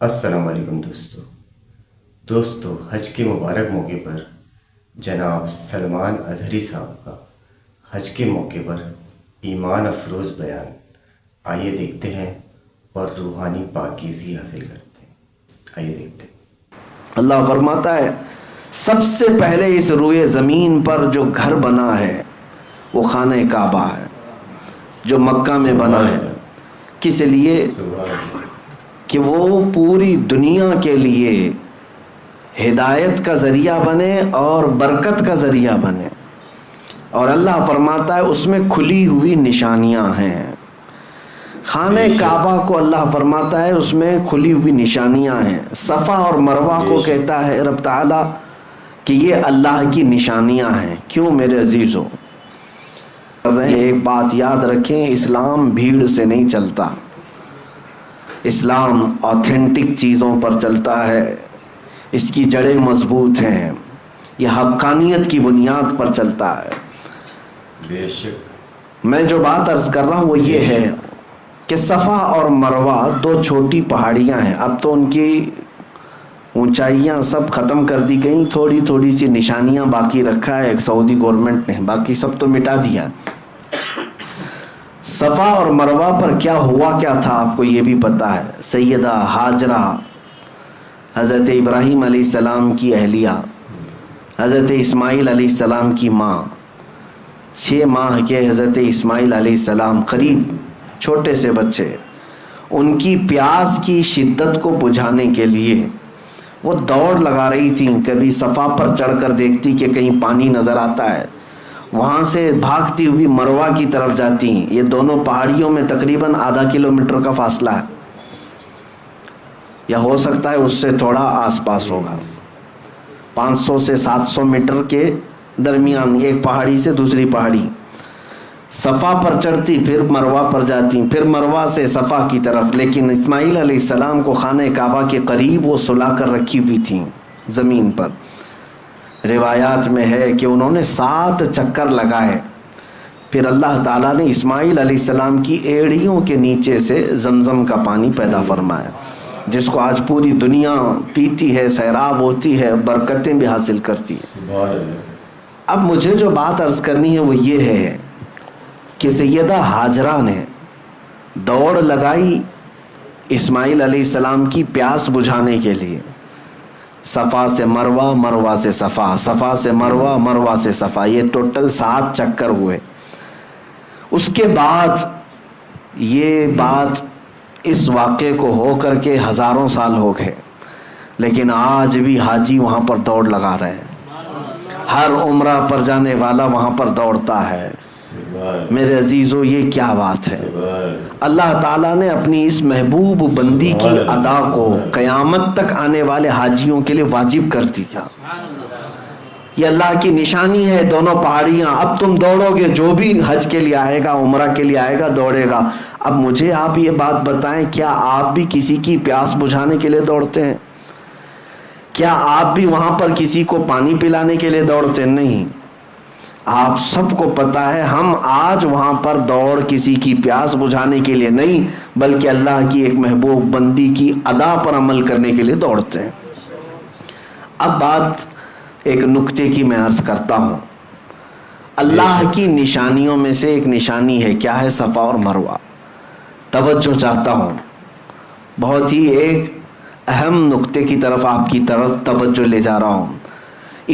السلام علیکم دوستو حج کے مبارک موقع پر جناب سلمان اظہری صاحب کا حج کے موقع پر ایمان افروز بیان آئیے دیکھتے ہیں اور روحانی پاکیزگی حاصل کرتے ہیں۔ آئیے دیکھتے ہیں۔ اللہ فرماتا ہے سب سے پہلے اس روئے زمین پر جو گھر بنا ہے وہ خانہ کعبہ ہے جو مکہ میں بنا ہے، کس لیے؟ کہ وہ پوری دنیا کے لیے ہدایت کا ذریعہ بنے اور برکت کا ذریعہ بنے، اور اللہ فرماتا ہے اس میں کھلی ہوئی نشانیاں ہیں۔ خانہ کعبہ کو اللہ فرماتا ہے اس میں کھلی ہوئی نشانیاں ہیں۔ صفا اور مروہ کو کہتا ہے رب تعالیٰ کہ یہ اللہ کی نشانیاں ہیں۔ کیوں میرے عزیزو؟ ایک بات یاد رکھیں، اسلام بھیڑ سے نہیں چلتا، اسلام آتھینٹک چیزوں پر چلتا ہے، اس کی جڑیں مضبوط ہیں، یہ حقانیت کی بنیاد پر چلتا ہے۔ بے شک میں جو بات عرض کر رہا ہوں وہ یہ ہے کہ صفا اور مروہ دو چھوٹی پہاڑیاں ہیں، اب تو ان کی اونچائیاں سب ختم کر دی گئیں، تھوڑی تھوڑی سی نشانیاں باقی رکھا ہے ایک سعودی گورنمنٹ نے، باقی سب تو مٹا دیا۔ صفا اور مروہ پر کیا ہوا کیا تھا آپ کو یہ بھی پتا ہے۔ سیدہ ہاجرہ حضرت ابراہیم علیہ السلام کی اہلیہ، حضرت اسماعیل علیہ السلام کی ماں، 6 ماہ کے حضرت اسماعیل علیہ السلام، قریب چھوٹے سے بچے، ان کی پیاس کی شدت کو بجھانے کے لیے وہ دوڑ لگا رہی تھیں۔ کبھی صفا پر چڑھ کر دیکھتی کہ کہیں پانی نظر آتا ہے، وہاں سے بھاگتی ہوئی مروہ کی طرف جاتی ہیں۔ یہ دونوں پہاڑیوں میں تقریباً آدھا کلومیٹر کا فاصلہ ہے، یا ہو سکتا ہے اس سے تھوڑا آس پاس ہوگا، 500 سے 700 میٹر کے درمیان ایک پہاڑی سے دوسری پہاڑی۔ صفا پر چڑھتی پھر مروہ پر جاتی، پھر مروہ سے صفا کی طرف، لیکن اسماعیل علیہ السلام کو خانہ کعبہ کے قریب وہ سلا کر رکھی ہوئی تھیں زمین پر۔ روایات میں ہے کہ انہوں نے 7 چکر لگائے، پھر اللہ تعالیٰ نے اسماعیل علیہ السلام کی ایڑیوں کے نیچے سے زمزم کا پانی پیدا فرمایا، جس کو آج پوری دنیا پیتی ہے، سیراب ہوتی ہے، برکتیں بھی حاصل کرتی ہے۔ اب مجھے جو بات عرض کرنی ہے وہ یہ ہے کہ سیدہ ہاجرہ نے دوڑ لگائی اسماعیل علیہ السلام کی پیاس بجھانے کے لیے، صفا سے مروہ، مروہ سے صفا، صفا سے مروہ، مروہ سے صفا، یہ ٹوٹل 7 چکر ہوئے۔ اس کے بعد یہ بات اس واقعے کو ہو کر کے ہزاروں سال ہو گئے، لیکن آج بھی حاجی وہاں پر دوڑ لگا رہے ہیں، ہر عمرہ پر جانے والا وہاں پر دوڑتا ہے۔ میرے عزیزو یہ کیا بات ہے؟ اللہ تعالیٰ نے اپنی اس محبوب بندی کی ادا کو قیامت تک آنے والے حاجیوں کے لیے واجب کر دیا۔ یہ اللہ کی نشانی ہے، دونوں پہاڑیاں۔ اب تم دوڑو گے، جو بھی حج کے لیے آئے گا، عمرہ کے لیے آئے گا، دوڑے گا۔ اب مجھے آپ یہ بات بتائیں، کیا آپ بھی کسی کی پیاس بجھانے کے لیے دوڑتے ہیں؟ کیا آپ بھی وہاں پر کسی کو پانی پلانے کے لیے دوڑتے ہیں؟ نہیں، آپ سب کو پتا ہے ہم آج وہاں پر دوڑ کسی کی پیاس بجھانے کے لیے نہیں، بلکہ اللہ کی ایک محبوب بندی کی ادا پر عمل کرنے کے لیے دوڑتے ہیں۔ اب بات ایک نکتے کی میں عرض کرتا ہوں۔ اللہ کی نشانیوں میں سے ایک نشانی ہے، کیا ہے؟ صفا اور مروہ۔ توجہ چاہتا ہوں، بہت ہی ایک اہم نکتے کی طرف آپ کی طرف توجہ لے جا رہا ہوں۔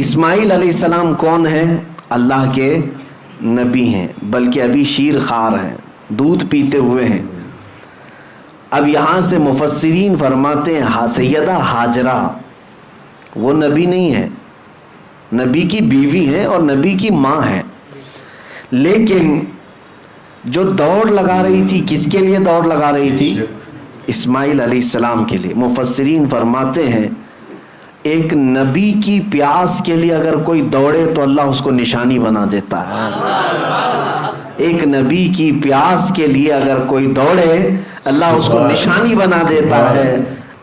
اسماعیل علیہ السلام کون ہیں؟ اللہ کے نبی ہیں، بلکہ ابھی شیر خوار ہیں، دودھ پیتے ہوئے ہیں۔ اب یہاں سے مفسرین فرماتے ہیں سیدہ ہاجرہ وہ نبی نہیں ہے، نبی کی بیوی ہیں اور نبی کی ماں ہیں، لیکن جو دوڑ لگا رہی تھی کس کے لیے دوڑ لگا رہی تھی؟ اسماعیل علیہ السلام کے لیے۔ مفسرین فرماتے ہیں ایک نبی کی پیاس کے لیے اگر کوئی دوڑے تو اللہ اس کو نشانی بنا دیتا ہے۔ ایک نبی کی پیاس کے لیے اگر کوئی دوڑے اللہ اس کو نشانی بنا دیتا ہے۔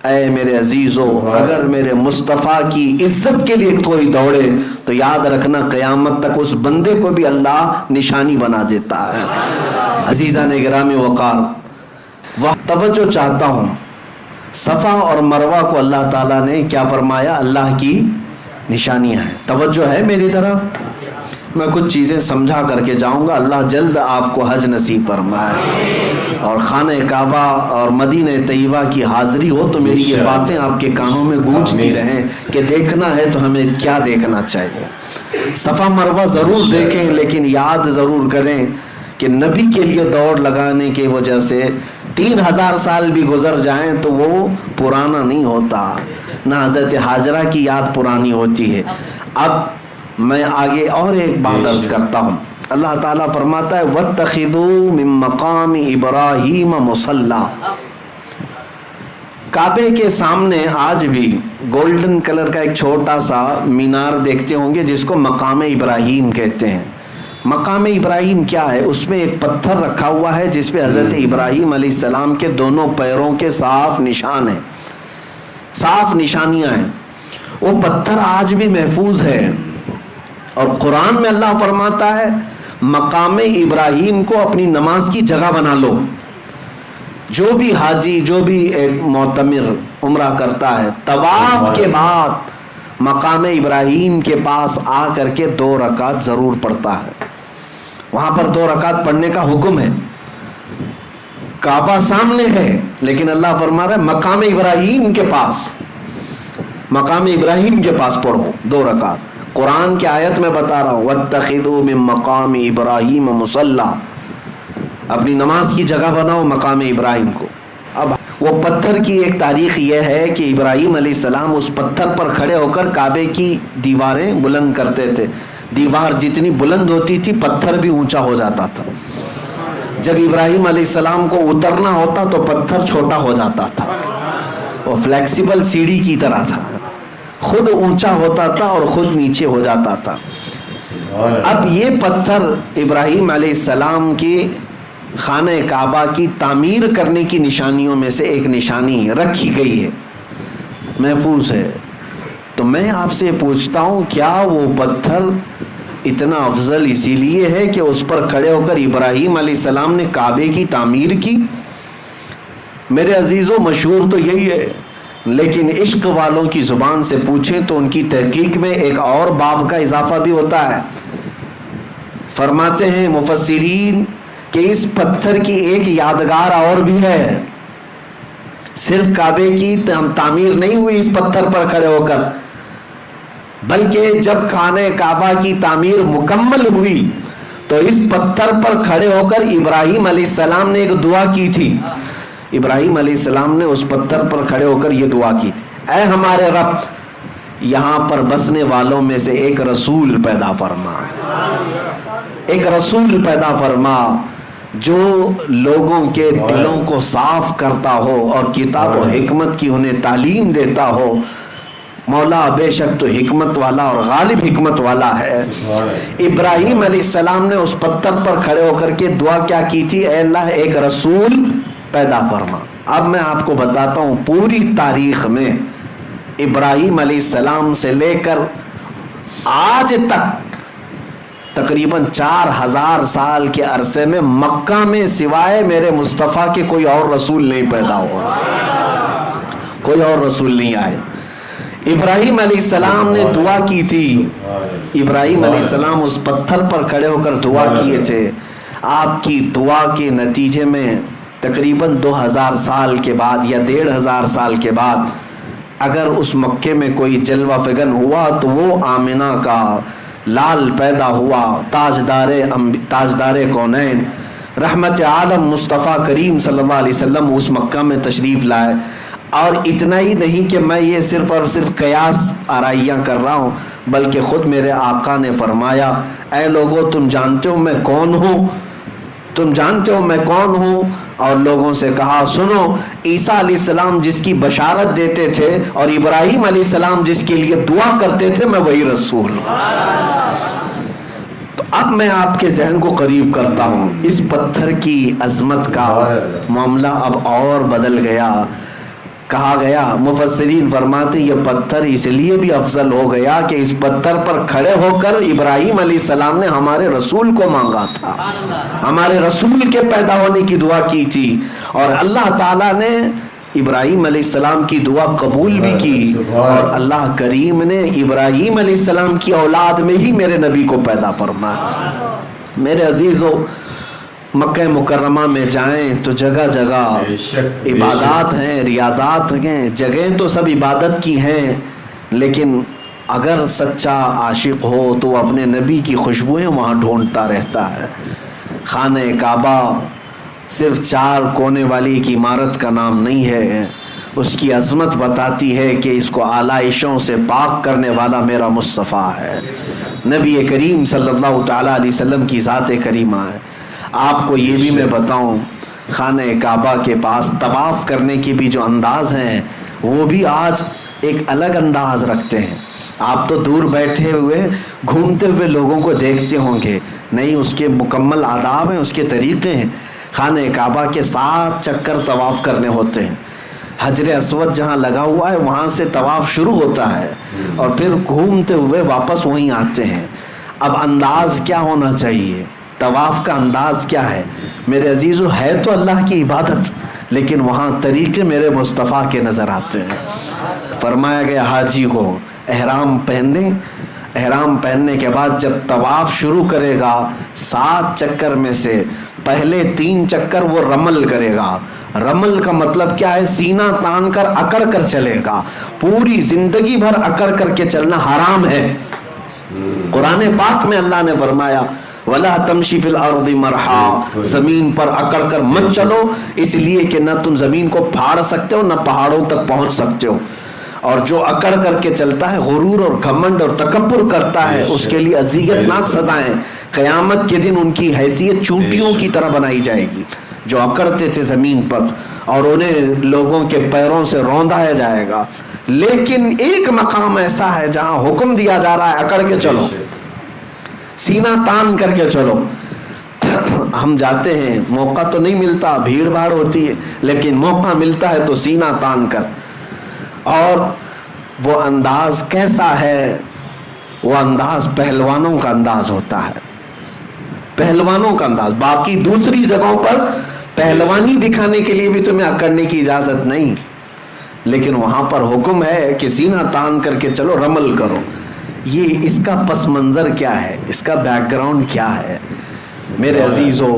اے میرے عزیزو، اگر میرے مصطفیٰ کی عزت کے لیے کوئی دوڑے تو یاد رکھنا قیامت تک اس بندے کو بھی اللہ نشانی بنا دیتا ہے۔ عزیزان گرامی وقار، توجہ چاہتا ہوں، صفا اور مروہ کو اللہ تعالیٰ نے کیا فرمایا؟ اللہ کی نشانیاں ہیں. توجہ ہے میری طرف؟ میں کچھ چیزیں سمجھا کر کے جاؤں گا. اللہ جلد آپ کو حج نصیب فرمائے اور خانہ کعبہ اور مدینہ طیبہ کی حاضری ہو تو میری یہ باتیں آپ کے کانوں میں گونجتی رہیں کہ دیکھنا ہے تو ہمیں کیا دیکھنا چاہیے. صفا مروہ ضرور دیکھیں، لیکن یاد ضرور کریں کہ نبی کے لیے دوڑ لگانے کی وجہ سے 3000 سال بھی گزر جائیں تو وہ پرانا نہیں ہوتا. نہ حضرت حاجرہ کی یاد پرانی ہوتی ہے. اب میں آگے اور ایک بات عرض کرتا ہوں. اللہ تعالیٰ فرماتا ہے وَاتَّخِذُوا مِن مَّقَامِ إِبْرَاهِيمَ مُصَلًّى. کعبے کے سامنے آج بھی گولڈن کلر کا ایک چھوٹا سا مینار دیکھتے ہوں گے جس کو مقام ابراہیم کہتے ہیں. مقام ابراہیم کیا ہے؟ اس میں ایک پتھر رکھا ہوا ہے جس پہ حضرت ابراہیم علیہ السلام کے دونوں پیروں کے صاف نشان ہیں، صاف نشانیاں ہیں. وہ پتھر آج بھی محفوظ ہے. اور قرآن میں اللہ فرماتا ہے مقام ابراہیم کو اپنی نماز کی جگہ بنا لو. جو بھی حاجی، جو بھی ایک معتمر عمرہ کرتا ہے، طواف کے بعد مقام ابراہیم کے پاس آ کر کے 2 رکعت ضرور پڑھتا ہے. وہاں پر 2 رکعت پڑھنے کا حکم ہے. کعبہ سامنے ہے لیکن اللہ فرما رہا ہے مقام ابراہیم کے پاس، مقام ابراہیم کے پاس پڑھو 2 رکعت. قرآن کی آیت میں بتا رہا ہوں وَاتَّخِذُوا مِن مَّقَامِ إِبْرَاهِيمَ مُصَلًّى. اپنی نماز کی جگہ بناؤ مقام ابراہیم کو. اب وہ پتھر کی ایک تاریخ یہ ہے کہ ابراہیم علیہ السلام اس پتھر پر کھڑے ہو کر کعبے کی دیواریں بلند کرتے تھے. دیوار جتنی بلند ہوتی تھی پتھر بھی اونچا ہو جاتا تھا. جب ابراہیم علیہ السلام کو اترنا ہوتا تو پتھر چھوٹا ہو جاتا تھا. وہ فلیکسیبل سیڑھی کی طرح تھا، خود اونچا ہوتا تھا اور خود نیچے ہو جاتا تھا. اب یہ پتھر ابراہیم علیہ السلام کی خانہ کعبہ کی تعمیر کرنے کی نشانیوں میں سے ایک نشانی رکھی گئی ہے، محفوظ ہے. تو میں آپ سے پوچھتا ہوں کیا وہ پتھر اتنا افضل اسی لیے ہے کہ اس پر کھڑے ہو کر ابراہیم علیہ السلام نے کعبے کی تعمیر کی؟ میرے عزیزوں مشہور تو یہی ہے، لیکن عشق والوں کی زبان سے پوچھیں تو ان کی تحقیق میں ایک اور باب کا اضافہ بھی ہوتا ہے. فرماتے ہیں مفسرین کہ اس پتھر کی ایک یادگار اور بھی ہے. صرف کعبے کی تعمیر نہیں ہوئی اس پتھر پر کھڑے ہو کر، بلکہ جب خانہ کعبہ کی تعمیر مکمل ہوئی تو اس پتھر پر کھڑے ہو کر ابراہیم علیہ السلام نے ایک دعا کی تھی. ابراہیم علیہ السلام نے اس پتھر پر کھڑے ہو کر یہ دعا کی تھی، اے ہمارے رب یہاں پر بسنے والوں میں سے ایک رسول پیدا فرما، ایک رسول پیدا فرما جو لوگوں کے دلوں کو صاف کرتا ہو اور کتاب و حکمت کی انہیں تعلیم دیتا ہو. مولا بے شک تو حکمت والا اور غالب حکمت والا ہے. ابراہیم علیہ السلام نے اس پتھر پر کھڑے ہو کر کے دعا کیا کی تھی؟ اے اللہ ایک رسول پیدا فرما. اب میں آپ کو بتاتا ہوں پوری تاریخ میں ابراہیم علیہ السلام سے لے کر آج تک تقریباً 4000 سال کے عرصے میں مکہ میں سوائے میرے مصطفیٰ کے کوئی اور رسول نہیں پیدا ہوا، کوئی اور رسول نہیں آئے. ابراہیم علیہ السلام نے دعا کی تھی. ابراہیم علیہ السلام اس پتھر پر کھڑے ہو کر دعا کیے تھے. آپ کی دعا کے نتیجے میں تقریباً 2000 سال کے بعد یا 1500 سال کے بعد اگر اس مکے میں کوئی جلوہ فگن ہوا تو وہ آمنہ کا لال پیدا ہوا، تاجدار کونین رحمت عالم مصطفیٰ کریم صلی اللہ علیہ وسلم اس مکہ میں تشریف لائے. اور اتنا ہی نہیں کہ میں یہ صرف اور صرف قیاس آرائیاں کر رہا ہوں، بلکہ خود میرے آقا نے فرمایا اے لوگو تم جانتے ہو میں کون ہوں، تم جانتے ہو میں کون ہوں. اور لوگوں سے کہا سنو عیسیٰ علیہ السلام جس کی بشارت دیتے تھے اور ابراہیم علیہ السلام جس کے لیے دعا کرتے تھے میں وہی رسول ہوں. تو اب میں آپ کے ذہن کو قریب کرتا ہوں. اس پتھر کی عظمت کا معاملہ اب اور بدل گیا. کہا گیا مفسرین فرماتے یہ پتھر اس لیے بھی افضل ہو گیا کہ اس پتھر پر کھڑے ہو کر ابراہیم علیہ السلام نے ہمارے رسول کو مانگا تھا، ہمارے رسول کے پیدا ہونے کی دعا کی تھی. اور اللہ تعالیٰ نے ابراہیم علیہ السلام کی دعا قبول بھی کی اور اللہ کریم نے ابراہیم علیہ السلام کی اولاد میں ہی میرے نبی کو پیدا فرمایا۔ میرے عزیزو، مکہ مکرمہ میں جائیں تو جگہ جگہ عبادات ہیں، ریاضات ہیں، جگہیں تو سب عبادت کی ہیں، لیکن اگر سچا عاشق ہو تو وہ اپنے نبی کی خوشبوئیں وہاں ڈھونڈتا رہتا ہے۔ خانہ کعبہ صرف 4 کونے والی ایک عمارت کا نام نہیں ہے، اس کی عظمت بتاتی ہے کہ اس کو آلائشوں سے پاک کرنے والا میرا مصطفیٰ ہے، نبی کریم صلی اللہ تعالیٰ علیہ وسلم کی ذات کریمہ ہے۔ آپ کو یہ بھی میں بتاؤں، خانہ کعبہ کے پاس طواف کرنے کی بھی جو انداز ہیں وہ بھی آج ایک الگ انداز رکھتے ہیں۔ آپ تو دور بیٹھے ہوئے گھومتے ہوئے لوگوں کو دیکھتے ہوں گے، نہیں اس کے مکمل آداب ہیں، اس کے طریقے ہیں۔ خانہ کعبہ کے 7 چکر طواف کرنے ہوتے ہیں، حجر اسود جہاں لگا ہوا ہے وہاں سے طواف شروع ہوتا ہے اور پھر گھومتے ہوئے واپس وہیں آتے ہیں۔ اب انداز کیا ہونا چاہیے؟ طواف کا انداز کیا ہے؟ میرے عزیزو، ہے تو اللہ کی عبادت، لیکن وہاں طریقے میرے مصطفیٰ کے نظر آتے ہیں۔ فرمایا گیا حاجی کو احرام پہن دیں، احرام پہننے کے بعد جب طواف شروع کرے گا 7 چکر میں سے پہلے 3 چکر وہ رمل کرے گا۔ رمل کا مطلب کیا ہے؟ سینہ تان کر اکڑ کر چلے گا، پوری زندگی بھر اکڑ کر کے چلنا حرام ہے۔ قرآن پاک میں اللہ نے فرمایا وَلَا تَمْشِ فِي الْأَرْضِ مَرْحًا، زمین پر اکڑ کر مت چلو، اس لیے کہ نہ تم زمین کو پھاڑ سکتے ہو نہ پہاڑوں تک پہنچ سکتے ہو، اور جو اکڑ کر کے چلتا ہے، غرور اور گھمنڈ اور تکبر کرتا ہے، اس کے لیے اذیت ناک سزائیں، قیامت کے دن ان کی حیثیت چونٹیوں کی طرح بنائی جائے گی جو اکڑتے تھے زمین پر، اور انہیں لوگوں کے پیروں سے روندایا جائے گا۔ لیکن ایک مقام ایسا ہے جہاں حکم دیا جا رہا ہے اکڑ کے چلو، سینہ تان کر کے چلو۔ ہم جاتے ہیں، موقع تو نہیں ملتا، بھیڑ بھاڑ ہوتی ہے، لیکن موقع ملتا ہے تو سینہ تان کر۔ اور وہ انداز کیسا ہے؟ وہ انداز پہلوانوں کا انداز ہوتا ہے، پہلوانوں کا انداز۔ باقی دوسری جگہوں پر پہلوانی دکھانے کے لیے بھی تمہیں اکڑنے کی اجازت نہیں، لیکن وہاں پر حکم ہے کہ سینہ تان کر کے چلو، رمل کرو۔ یہ اس کا پس منظر کیا ہے؟ اس کا بیک گراؤنڈ کیا ہے؟ میرے عزیزو،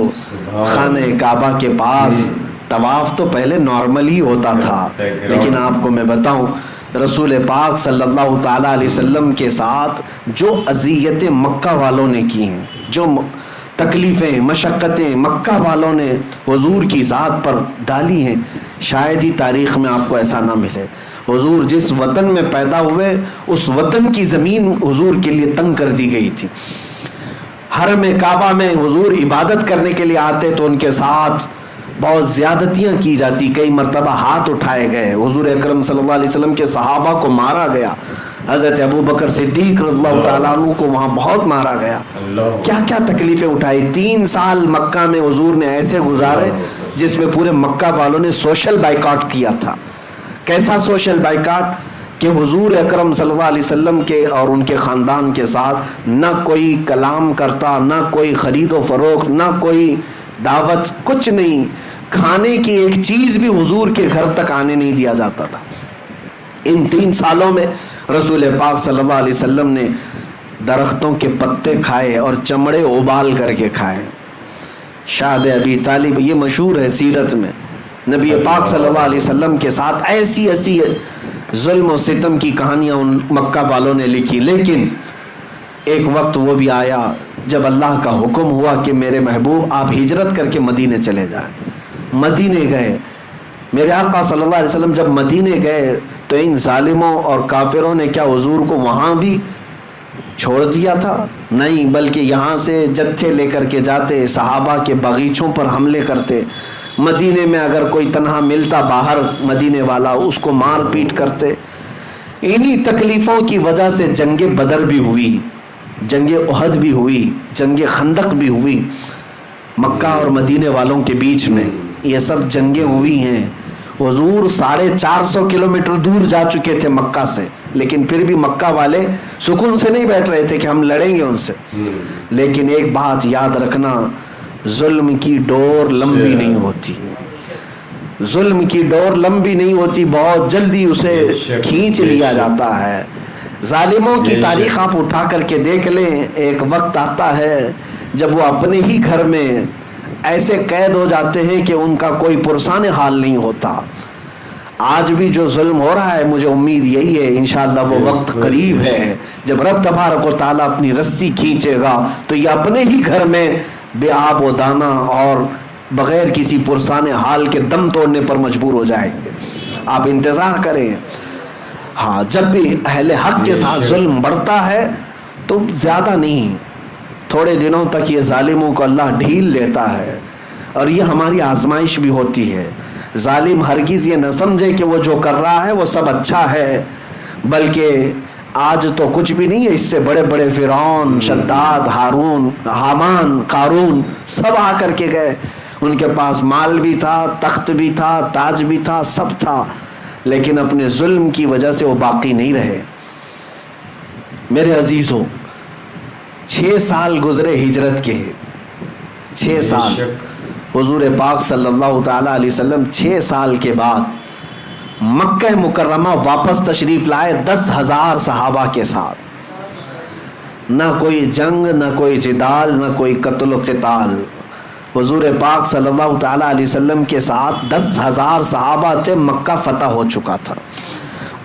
خانہ کعبہ کے پاس طواف تو پہلے نارمل ہی ہوتا تھا، لیکن آپ کو میں بتاؤں رسول پاک صلی اللہ تعالیٰ علیہ وسلم کے ساتھ جو اذیتیں مکہ والوں نے کی ہیں، جو تکلیفیں مشقتیں مکہ والوں نے حضور کی ذات پر ڈالی ہیں، شاید ہی تاریخ میں آپ کو ایسا نہ ملے۔ حضور جس وطن میں پیدا ہوئے اس وطن کی زمین حضور کے لیے تنگ کر دی گئی تھی۔ حرم کعبہ میں حضور عبادت کرنے کے لیے آتے تو ان کے ساتھ بہت زیادتیاں کی جاتی، کئی مرتبہ ہاتھ اٹھائے گئے، حضور اکرم صلی اللہ علیہ وسلم کے صحابہ کو مارا گیا، حضرت ابو بکر صدیق رضی اللہ تعالیٰ عنہ کو وہاں بہت مارا گیا، کیا کیا تکلیفیں اٹھائی۔ 3 سال مکہ میں حضور نے ایسے گزارے جس میں پورے مکہ والوں نے سوشل بائیکاٹ کیا تھا۔ کیسا سوشل بائیکاٹ؟ کہ حضور اکرم صلی اللہ علیہ وسلم کے اور ان کے خاندان کے ساتھ نہ کوئی کلام کرتا، نہ کوئی خرید و فروخت، نہ کوئی دعوت، کچھ نہیں، کھانے کی ایک چیز بھی حضور کے گھر تک آنے نہیں دیا جاتا تھا۔ ان 3 سالوں میں رسول پاک صلی اللہ علیہ وسلم نے درختوں کے پتے کھائے اور چمڑے ابال کر کے کھائے۔ شاہد ابی طالب، یہ مشہور ہے سیرت میں، نبی پاک صلی اللہ علیہ وسلم کے ساتھ ایسی ایسی ظلم و ستم کی کہانیاں ان مکہ والوں نے لکھی، لیکن ایک وقت وہ بھی آیا جب اللہ کا حکم ہوا کہ میرے محبوب آپ ہجرت کر کے مدینے چلے جائیں۔ مدینے گئے، میرے آقا صلی اللہ علیہ وسلم جب مدینے گئے تو ان ظالموں اور کافروں نے کیا حضور کو وہاں بھی چھوڑ دیا تھا؟ نہیں، بلکہ یہاں سے جتھے لے کر کے جاتے، صحابہ کے باغیچوں پر حملے کرتے، مدینے میں اگر کوئی تنہا ملتا باہر مدینے والا اس کو مار پیٹ کرتے۔ انہی تکلیفوں کی وجہ سے جنگ بدر بھی ہوئی، جنگ احد بھی ہوئی، جنگ خندق بھی ہوئی، مکہ اور مدینے والوں کے بیچ میں یہ سب جنگیں ہوئی ہیں۔ حضور 450 کلومیٹر دور جا چکے تھے مکہ سے، لیکن پھر بھی مکہ والے سکون سے نہیں بیٹھ رہے تھے کہ ہم لڑیں گے ان سے۔ لیکن ایک بات یاد رکھنا، ظلم کی ڈور لمبی نہیں ہوتی، ظلم کی ڈور لمبی نہیں ہوتی، بہت جلدی اسے کھینچ لیا جاتا ہے۔ ظالموں کی تاریخ آپ اٹھا کر کے دیکھ لیں، ایک وقت آتا ہے جب وہ اپنے ہی گھر میں ایسے قید ہو جاتے ہیں کہ ان کا کوئی پرسان حال نہیں ہوتا۔ آج بھی جو ظلم ہو رہا ہے، مجھے امید یہی ہے انشاءاللہ وہ وقت قریب ہے جب رب تبارک و تعالیٰ اپنی رسی کھینچے گا تو یہ اپنے ہی گھر میں بے آب و دانہ اور بغیر کسی پرسان حال کے دم توڑنے پر مجبور ہو جائیں گے۔ آپ انتظار کریں۔ ہاں، جب بھی اہل حق کے ساتھ ظلم بڑھتا ہے تو زیادہ نہیں، تھوڑے دنوں تک یہ ظالموں کو اللہ ڈھیل دیتا ہے، اور یہ ہماری آزمائش بھی ہوتی ہے۔ ظالم ہرگز یہ نہ سمجھے کہ وہ جو کر رہا ہے وہ سب اچھا ہے، بلکہ آج تو کچھ بھی نہیں ہے، اس سے بڑے بڑے فرعون، شداد، ہارون، حامان، قارون سب آ کر کے گئے، ان کے پاس مال بھی تھا، تخت بھی تھا، تاج بھی تھا، سب تھا، لیکن اپنے ظلم کی وجہ سے وہ باقی نہیں رہے۔ میرے عزیزوں، 6 سال گزرے ہجرت کے، 6 سال حضور پاک صلی اللہ تعالیٰ علیہ وسلم 6 سال کے بعد مکہ مکرمہ واپس تشریف لائے 10,000 صحابہ کے ساتھ۔ نہ کوئی جنگ، نہ کوئی جدال، نہ کوئی قتل و قتال۔ حضور پاک صلی اللہ تعالیٰ علیہ وسلم کے ساتھ 10,000 صحابہ تھے، مکہ فتح ہو چکا تھا۔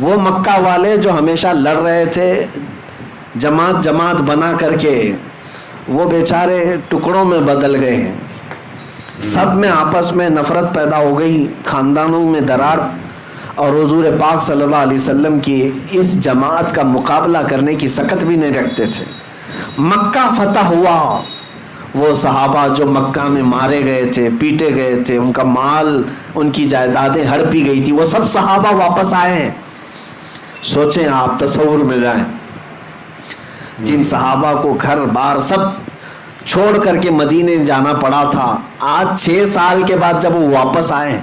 وہ مکہ والے جو ہمیشہ لڑ رہے تھے جماعت جماعت بنا کر کے، وہ بیچارے ٹکڑوں میں بدل گئے ہیں، سب میں آپس میں نفرت پیدا ہو گئی، خاندانوں میں درار، اور حضور پاک صلی اللہ علیہ وسلم کی اس جماعت کا مقابلہ کرنے کی سکت بھی نہیں رکھتے تھے۔ مکہ فتح ہوا، وہ صحابہ جو مکہ میں مارے گئے تھے، پیٹے گئے تھے، ان کا مال، ان کی جائیدادیں ہڑپی گئی تھی، وہ سب صحابہ واپس آئے ہیں۔ سوچیں آپ، تصور میں جائیں، جن صحابہ کو گھر بار سب چھوڑ کر کے مدینے جانا پڑا تھا، آج 6 سال کے بعد جب وہ واپس آئے،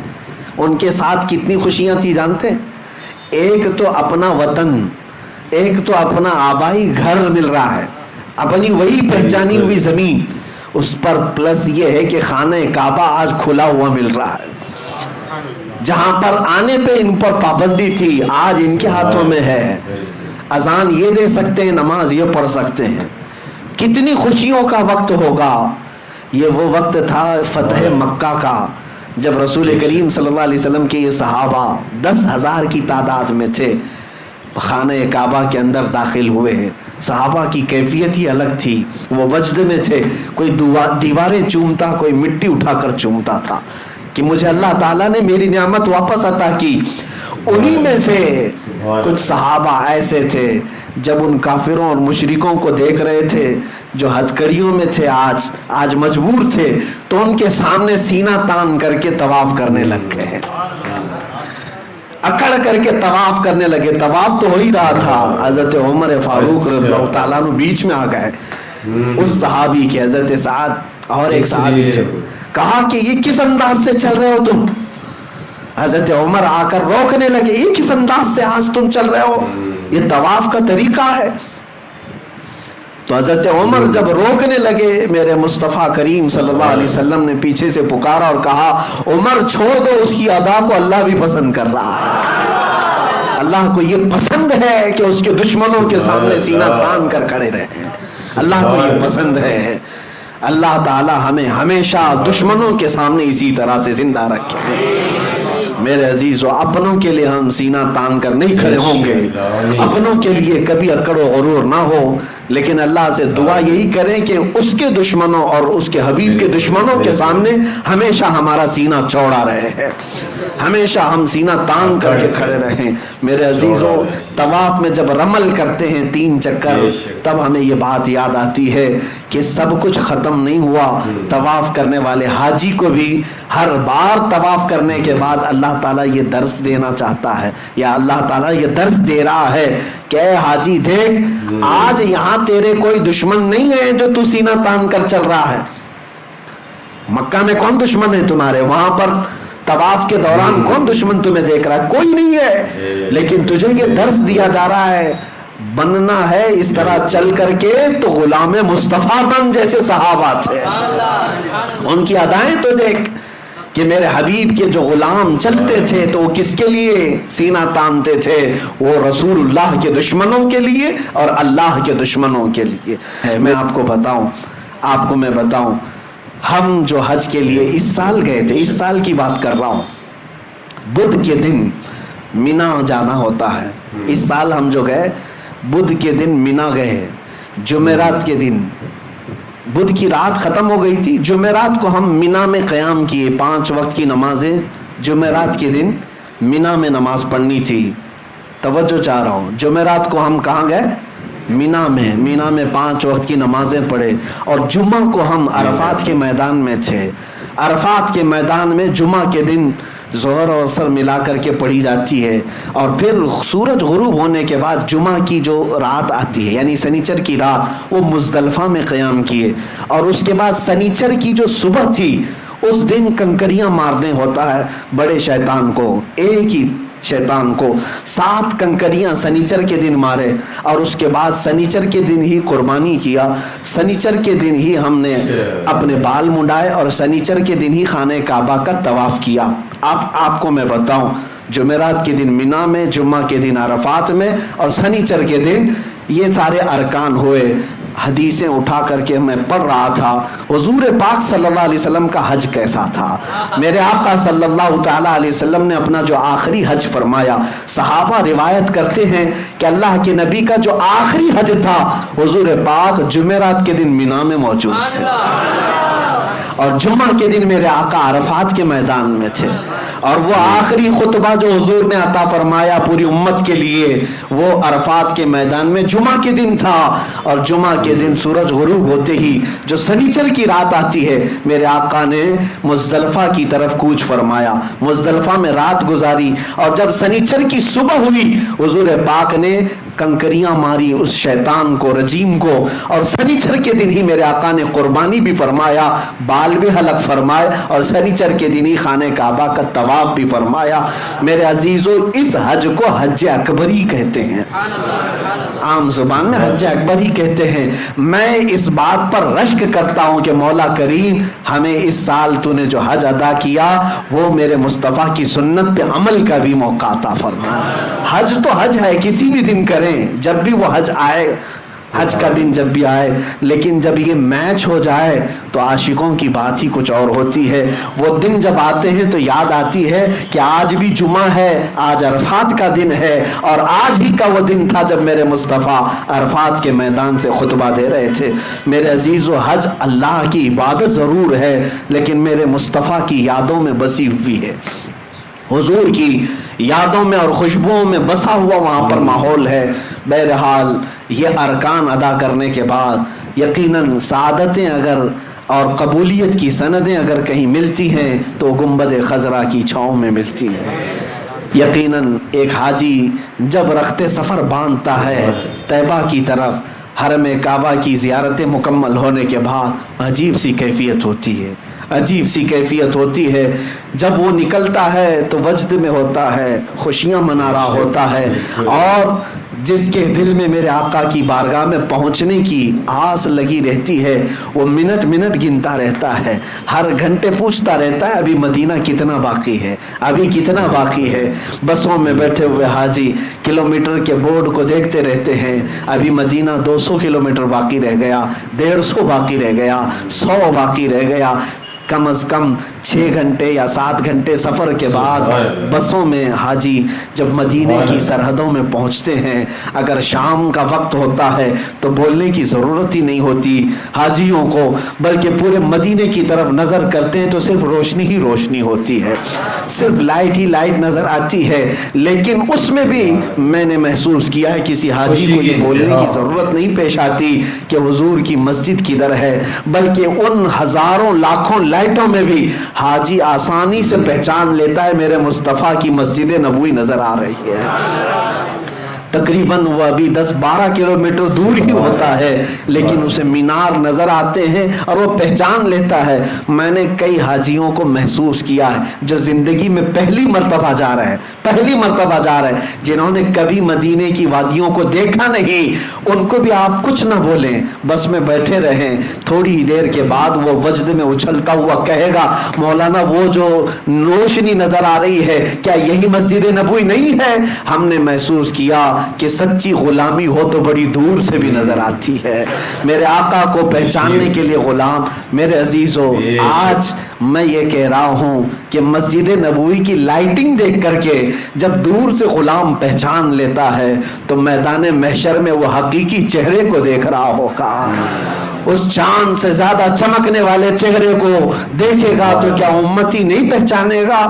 ان کے ساتھ کتنی خوشیاں تھی جانتے؟ ایک تو اپنا وطن، ایک تو اپنا آبائی گھر مل رہا ہے، اپنی وہی پہچانی ہوئی زمین، اس پر پلس یہ ہے کہ خانہ کعبہ آج کھلا ہوا مل رہا ہے، جہاں پر آنے پہ ان پر پابندی تھی آج ان کے ہاتھوں میں ہے، اذان یہ دے سکتے ہیں، نماز یہ پڑھ سکتے ہیں۔ کتنی خوشیوں کا وقت ہوگا۔ یہ وہ وقت تھا فتح مکہ کا، جب رسول کریم صلی اللہ علیہ وسلم کے یہ صحابہ 10,000 کی تعداد میں تھے، خانہ کعبہ کے اندر داخل ہوئے ہیں۔ صحابہ کی کیفیت ہی الگ تھی، وہ وجد میں تھے، کوئی دیواریں چومتا، کوئی مٹی اٹھا کر چومتا تھا کہ مجھے اللہ تعالیٰ نے میری نعمت واپس عطا کی۔ انہی میں سے کچھ صحابہ ایسے تھے جب ان کافروں اور مشرکوں کو دیکھ رہے تھے جو ہتھکڑیوں میں تھے، آج مجبور تھے، تو ان کے سامنے سینہ تان کر کے طواف کرنے لگ گئے، اکڑ کر کے طواف کرنے لگے۔ طواف تو ہو ہی رہا تھا، حضرت عمر فاروق رضی اللہ تعالیٰ عنہ بیچ میں آ گئے، اس صحابی کے، حضرت سعد اور ایک صحابی تھے، کہا کہ یہ کس انداز سے چل رہے ہو تم؟ حضرت عمر آ کر روکنے لگے، یہ کس انداز سے آج تم چل رہے ہو؟ یہ طواف کا طریقہ ہے۔ تو حضرت عمر جب روکنے لگے، میرے مصطفیٰ کریم صلی اللہ علیہ وسلم نے پیچھے سے پکارا اور کہا، عمر چھوڑ دو، اس کی ادا کو اللہ بھی پسند کر رہا ہے۔ اللہ کو یہ پسند ہے کہ اس کے دشمنوں کے سامنے سینہ تان کر کھڑے رہیں، اللہ کو یہ پسند ہے۔ اللہ تعالی ہمیں ہمیشہ دشمنوں کے سامنے اسی طرح سے زندہ رکھے۔ میرے عزیزو، اپنوں کے لیے ہم سینہ تان کر نہیں کھڑے ہوں گے، اپنوں کے لیے کبھی اکڑ و غرور نہ ہو، لیکن اللہ سے دعا یہی کریں کہ اس کے دشمنوں اور اس کے حبیب کے دشمنوں کے سامنے ہمیشہ ہمارا سینہ چوڑا رہے، ہمیشہ ہم سینہ تان کر کے کھڑے رہیں۔ میرے عزیزو، طواف میں جب رمل کرتے ہیں 3 چکر، تب ہمیں یہ بات یاد آتی ہے کہ سب کچھ ختم نہیں ہوا۔ طواف کرنے والے حاجی کو بھی ہر بار طواف کرنے کے بعد اللہ تعالیٰ یہ درس دینا چاہتا ہے، یا اللہ تعالیٰ یہ درس دے رہا ہے کہ اے حاجی دیکھ، آج یہاں تیرے کوئی دشمن نہیں ہے جو تو سینہ تان کر چل رہا ہے۔ مکہ میں کون دشمن ہے تمہارے؟ وہاں پر طواف کے دوران کون دشمن تمہیں دیکھ رہا ہے؟ کوئی نہیں ہے، لیکن تجھے یہ درس دیا جا رہا ہے، بننا ہے اس طرح چل کر کے تو غلام مصطفیٰ بن، جیسے صحابہ تھے، ان کی ادائیں تو دیکھ، کہ میرے حبیب کے جو غلام چلتے تھے تو وہ کس کے لیے سینہ تانتے تھے؟ وہ رسول اللہ کے دشمنوں کے لیے اور اللہ کے دشمنوں کے لیے. میں آپ کو بتاؤں ہم جو حج کے لیے اس سال گئے تھے، اس سال کی بات کر رہا ہوں، بدھ کے دن مینا جانا ہوتا ہے. اس سال ہم جو گئے بدھ کے دن مینا گئے. جمعرات کے دن بدھ کی رات ختم ہو گئی تھی، جمعرات کو ہم مینا میں قیام کیے. 5 وقت کی نمازیں جمعرات کے دن مینا میں نماز پڑھنی تھی. توجہ چاہ رہا ہوں، جمعرات کو ہم کہاں گئے؟ مینا میں 5 وقت کی نمازیں پڑھے. اور جمعہ کو ہم عرفات کے میدان میں تھے. عرفات کے میدان میں جمعہ کے دن ظہر اور عصر ملا کر کے پڑھی جاتی ہے. اور پھر سورج غروب ہونے کے بعد جمعہ کی جو رات آتی ہے یعنی سنیچر کی رات، وہ مزدلفہ میں قیام کیے. اور اس کے بعد سنیچر کی جو صبح تھی اس دن کنکریاں مارنے ہوتا ہے بڑے شیطان کو، ایک ہی شیطان کو 7 کنکریاں سنیچر کے دن مارے. اور اس کے بعد سنیچر کے دن ہی قربانی کیا. سنیچر کے دن ہی ہم نے اپنے بال منڈائے اور سنیچر کے دن ہی خانہ کعبہ کا طواف کیا. آپ کو میں بتاؤں، جمعرات کے دن مینا میں، جمعہ کے دن عرفات میں اور سنیچر کے دن یہ سارے ارکان ہوئے. حدیثیں اٹھا کر کے میں پڑھ رہا تھا حضور پاک صلی اللہ علیہ وسلم کا حج کیسا تھا. میرے آقا صلی اللہ تعالیٰ علیہ وسلم نے اپنا جو آخری حج فرمایا، صحابہ روایت کرتے ہیں کہ اللہ کے نبی کا جو آخری حج تھا حضور پاک جمعرات کے دن مینا میں موجود تھے اور جمعہ کے دن میرے آقا عرفات کے میدان میں تھے. اور وہ آخری خطبہ جو حضور نے عطا فرمایا پوری امت کے لیے وہ عرفات کے میدان میں جمعہ کے دن تھا. اور جمعہ کے دن سورج غروب ہوتے ہی جو سنیچر کی رات آتی ہے، میرے آقا نے مزدلفہ کی طرف کوچ فرمایا، مزدلفہ میں رات گزاری. اور جب سنیچر کی صبح ہوئی حضور پاک نے کنکریاں ماری اس شیطان کو، رجیم کو. اور سنیچر کے دن ہی میرے آقا نے قربانی بھی فرمایا، بال بھی حلق فرمائے اور سنیچر کے دن ہی خانہ کعبہ کا طواف بھی فرمایا. میرے عزیزو، اس حج کو حج اکبری کہتے ہیں، عام زبان میں حج اکبری کہتے ہیں. میں اس بات پر رشک کرتا ہوں کہ مولا کریم ہمیں اس سال تو نے جو حج ادا کیا وہ میرے مصطفیٰ کی سنت پہ عمل کا بھی موقع عطا فرما. حج تو حج ہے، کسی بھی دن کریں، جب بھی وہ حج آئے، حج کا دن جب بھی آئے. لیکن جب یہ میچ ہو جائے تو عاشقوں کی بات ہی کچھ اور ہوتی ہے. وہ دن جب آتے ہیں تو یاد آتی ہے کہ آج بھی جمعہ ہے، آج عرفات کا دن ہے اور آج ہی کا وہ دن تھا جب میرے مصطفیٰ عرفات کے میدان سے خطبہ دے رہے تھے. میرے عزیز و حج اللہ کی عبادت ضرور ہے لیکن میرے مصطفیٰ کی یادوں میں بسی ہوئی ہے، حضور کی یادوں میں اور خوشبوؤں میں بسا ہوا وہاں پر ماحول ہے. بہرحال یہ ارکان ادا کرنے کے بعد یقیناً سعادتیں اگر اور قبولیت کی سندیں اگر کہیں ملتی ہیں تو گنبد خضرا کی چھاؤں میں ملتی ہیں. یقیناً ایک حاجی جب رخت سفر باندھتا ہے طیبہ کی طرف، حرم کعبہ کی زیارتیں مکمل ہونے کے بعد عجیب سی کیفیت ہوتی ہے، عجیب سی کیفیت ہوتی ہے. جب وہ نکلتا ہے تو وجد میں ہوتا ہے، خوشیاں منا رہا ہوتا ہے. اور جس کے دل میں میرے آقا کی بارگاہ میں پہنچنے کی آس لگی رہتی ہے وہ منٹ منٹ گنتا رہتا ہے، ہر گھنٹے پوچھتا رہتا ہے ابھی مدینہ کتنا باقی ہے، ابھی کتنا باقی ہے. بسوں میں بیٹھے ہوئے حاجی کلومیٹر کے بورڈ کو دیکھتے رہتے ہیں، ابھی مدینہ 200 کلومیٹر باقی رہ گیا، 150 باقی رہ گیا، 100 باقی رہ گیا. کم از کم 6 گھنٹے یا 7 گھنٹے سفر کے بعد بسوں میں حاجی جب مدینے کی سرحدوں میں پہنچتے ہیں، اگر شام کا وقت ہوتا ہے تو بولنے کی ضرورت ہی نہیں ہوتی حاجیوں کو، بلکہ پورے مدینے کی طرف نظر کرتے ہیں تو صرف روشنی ہی روشنی ہوتی ہے، صرف لائٹ ہی لائٹ نظر آتی ہے. لیکن اس میں بھی میں نے محسوس کیا ہے کسی حاجی کو یہ بولنے کی ضرورت نہیں پیش آتی کہ حضور کی مسجد کدھر ہے، بلکہ ان ہزاروں لاکھوں لائٹوں میں بھی حاجی آسانی سے پہچان لیتا ہے میرے مصطفیٰ کی مسجد نبوی نظر آ رہی ہے. تقریباً وہ ابھی 10-12 کلومیٹر دور ہی ہوتا ہے، لیکن اسے مینار نظر آتے ہیں اور وہ پہچان لیتا ہے۔ میں نے کئی حاجیوں کو محسوس کیا ہے جو زندگی میں پہلی مرتبہ جا رہے ہیں، جنہوں نے کبھی مدینے کی وادیوں کو دیکھا نہیں، ان کو بھی آپ کچھ نہ بولیں، بس میں بیٹھے رہیں، تھوڑی دیر کے بعد وہ وجد میں اچھلتا ہوا کہے گا، مولانا وہ جو روشنی نظر آ رہی ہے کیا یہی مسجد نبوی نہیں ہے؟ ہم نے محسوس کیا کہ سچی غلامی ہو تو بڑی دور سے بھی نظر آتی ہے۔ میرے آقا کو پہچاننے کے لیے غلام، میرے عزیزو، آج میں یہ کہہ رہا ہوں کہ مسجد نبوی کی لائٹنگ دیکھ کر کے جب دور سے غلام پہچان لیتا ہے تو میدان محشر میں وہ حقیقی چہرے کو دیکھ رہا ہوگا۔ اس چاند سے زیادہ چمکنے والے چہرے کو دیکھے گا تو کیا امتی نہیں پہچانے گا؟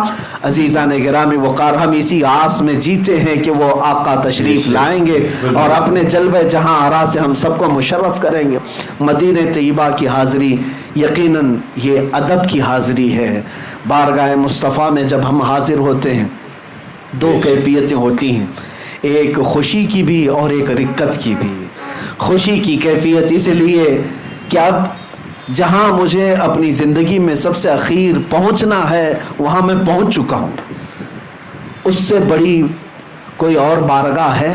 عزیزان گرامی وقار، ہم اسی آس میں جیتے ہیں کہ وہ آقا تشریف لائیں گے اور اپنے جلوہ جہاں آرا سے ہم سب کو مشرف کریں گے۔ مدینہ طیبہ کی حاضری یقیناً یہ ادب کی حاضری ہے۔ بارگاہ مصطفیٰ میں جب ہم حاضر ہوتے ہیں دو کیفیتیں ہوتی ہیں، ایک خوشی کی بھی اور ایک رکت کی بھی۔ خوشی کی کیفیت اس لیے کہ اب جہاں مجھے اپنی زندگی میں سب سے اخیر پہنچنا ہے وہاں میں پہنچ چکا ہوں، اس سے بڑی کوئی اور بارگاہ ہے؟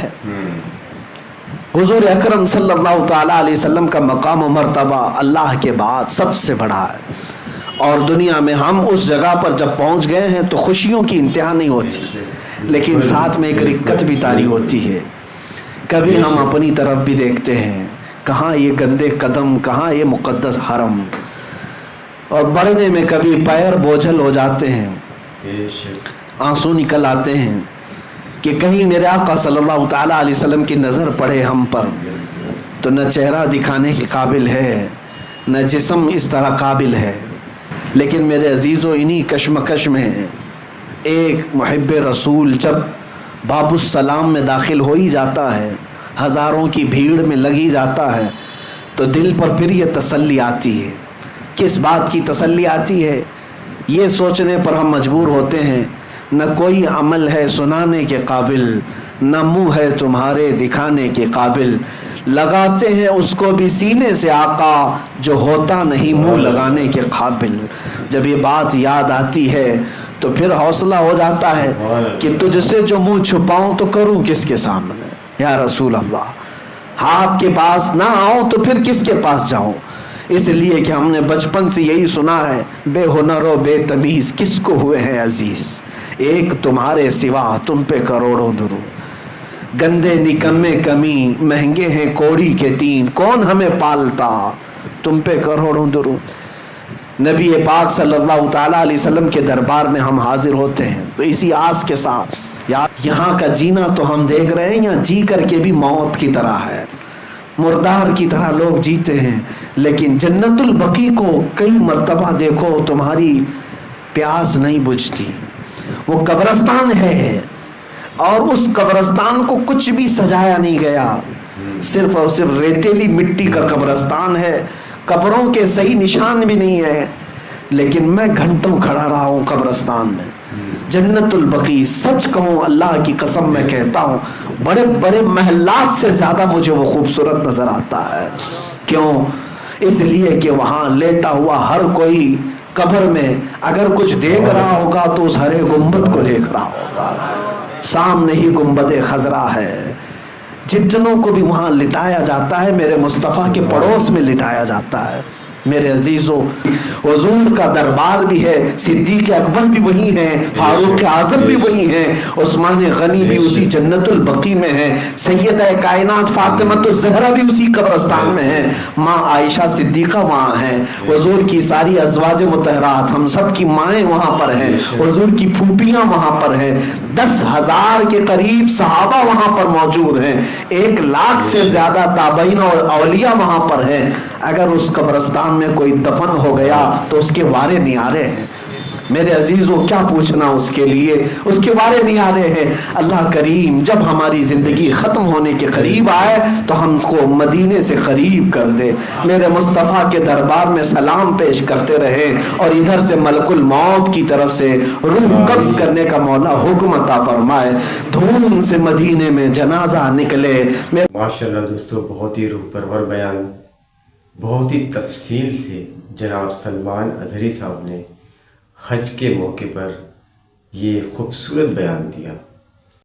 حضور اکرم صلی اللہ تعالیٰ علیہ وسلم کا مقام و مرتبہ اللہ کے بعد سب سے بڑا ہے، اور دنیا میں ہم اس جگہ پر جب پہنچ گئے ہیں تو خوشیوں کی انتہا نہیں ہوتی، لیکن ساتھ میں ایک رکت بھی طاری ہوتی ہے۔ کبھی ہم اپنی طرف بھی دیکھتے ہیں، کہاں یہ گندے قدم، کہاں یہ مقدس حرم، اور بڑھنے میں کبھی پیر بوجھل ہو جاتے ہیں، آنسو نکل آتے ہیں کہ کہیں میرے آقا صلی اللہ تعالیٰ علیہ وسلم کی نظر پڑے ہم پر تو نہ چہرہ دکھانے کے قابل ہے نہ جسم اس طرح قابل ہے۔ لیکن میرے عزیزو، انہی کشمکش میں ایک محب رسول جب باب السلام میں داخل ہو ہی جاتا ہے، ہزاروں کی بھیڑ میں لگ ہی جاتا ہے، تو دل پر پھر یہ تسلی آتی ہے۔ کس بات کی تسلی آتی ہے؟ یہ سوچنے پر ہم مجبور ہوتے ہیں نہ کوئی عمل ہے سنانے کے قابل، نہ منہ ہے تمہارے دکھانے کے قابل، لگاتے ہیں اس کو بھی سینے سے آقا جو ہوتا نہیں منہ لگانے کے قابل۔ جب یہ بات یاد آتی ہے تو پھر حوصلہ ہو جاتا ہے کہ تجھ سے جو منہ چھپاؤں تو کروں کس کے سامنے یا رسول اللہ، آپ کے پاس نہ آؤں تو پھر کس کے پاس جاؤں؟ اس لیے کہ ہم نے بچپن سے یہی سنا ہے، بے ہنر و بے تمیز کس کو ہوئے ہیں عزیز، ایک تمہارے سوا تم پہ کروڑوں درود، گندے نکمے کمی مہنگے ہیں کوڑی کے تین، کون ہمیں پالتا تم پہ کروڑوں درود۔ نبی پاک صلی اللہ تعالیٰ علیہ وسلم کے دربار میں ہم حاضر ہوتے ہیں تو اسی آس کے ساتھ، یہاں کا جینا تو ہم دیکھ رہے ہیں، یہاں جی کر کے بھی موت کی طرح ہے، مردار کی طرح لوگ جیتے ہیں، لیکن جنت البقیع کو کئی مرتبہ دیکھو تمہاری پیاس نہیں بجھتی، وہ قبرستان ہے اور اس قبرستان کو کچھ بھی سجایا نہیں گیا، صرف اور صرف ریتیلی مٹی کا قبرستان ہے، قبروں کے صحیح نشان بھی نہیں ہے، لیکن میں گھنٹوں کھڑا رہا ہوں قبرستان میں۔ جنت البقیع، سچ کہوں اللہ کی قسم میں کہتا ہوں، بڑے بڑے محلات سے زیادہ مجھے وہ خوبصورت نظر آتا ہے۔ کیوں؟ اس لیے کہ وہاں لیٹا ہوا ہر کوئی قبر میں اگر کچھ دیکھ رہا ہوگا تو اس ہرے گنبد کو دیکھ رہا ہوگا، سامنے ہی گنبد خضرا ہے۔ جتنوں کو بھی وہاں لٹایا جاتا ہے میرے مصطفیٰ کے پڑوس میں لٹایا جاتا ہے۔ میرے عزیزو، حضور کا دربار بھی ہے، صدیق اکبر بھی وہی ہیں، فاروق اعظم بھی وہی ہیں، عثمان غنی بھی اسی جنت البقیع میں ہیں، سیدہ کائنات فاطمہ الزہرا بھی اسی قبرستان میں ہیں، ماں عائشہ صدیقہ وہاں ہیں، حضور کی ساری ازواج مطہرات ہم سب کی مائیں وہاں پر ہیں، حضور کی پھوپھیاں وہاں پر ہیں، 10,000 کے قریب صحابہ وہاں پر موجود ہیں، 1 لاکھ سے زیادہ تابعین اور اولیاء وہاں پر ہیں۔ اگر اس قبرستان میں کوئی دفن ہو گیا تو اس کے وارے نیارے ہیں، میرے عزیزوں کیا پوچھنا اس کے لیے، اس کے بارے نہیں آ رہے ہیں۔ اللہ کریم جب ہماری زندگی ختم ہونے کے قریب آئے تو ہم کو مدینے سے قریب کر دے، میرے مصطفیٰ کے دربار میں سلام پیش کرتے رہے، اور ادھر سے ملک الموت کی طرف سے روح قبض کرنے کا مولا حکم عطا فرمائے، دھوم سے مدینے میں جنازہ نکلے۔ ماشاءاللہ دوستو، بہت ہی روح پرور بیان، بہت ہی تفصیل سے جناب سلمان اظہری صاحب نے حج کے موقع پر یہ خوبصورت بیان دیا۔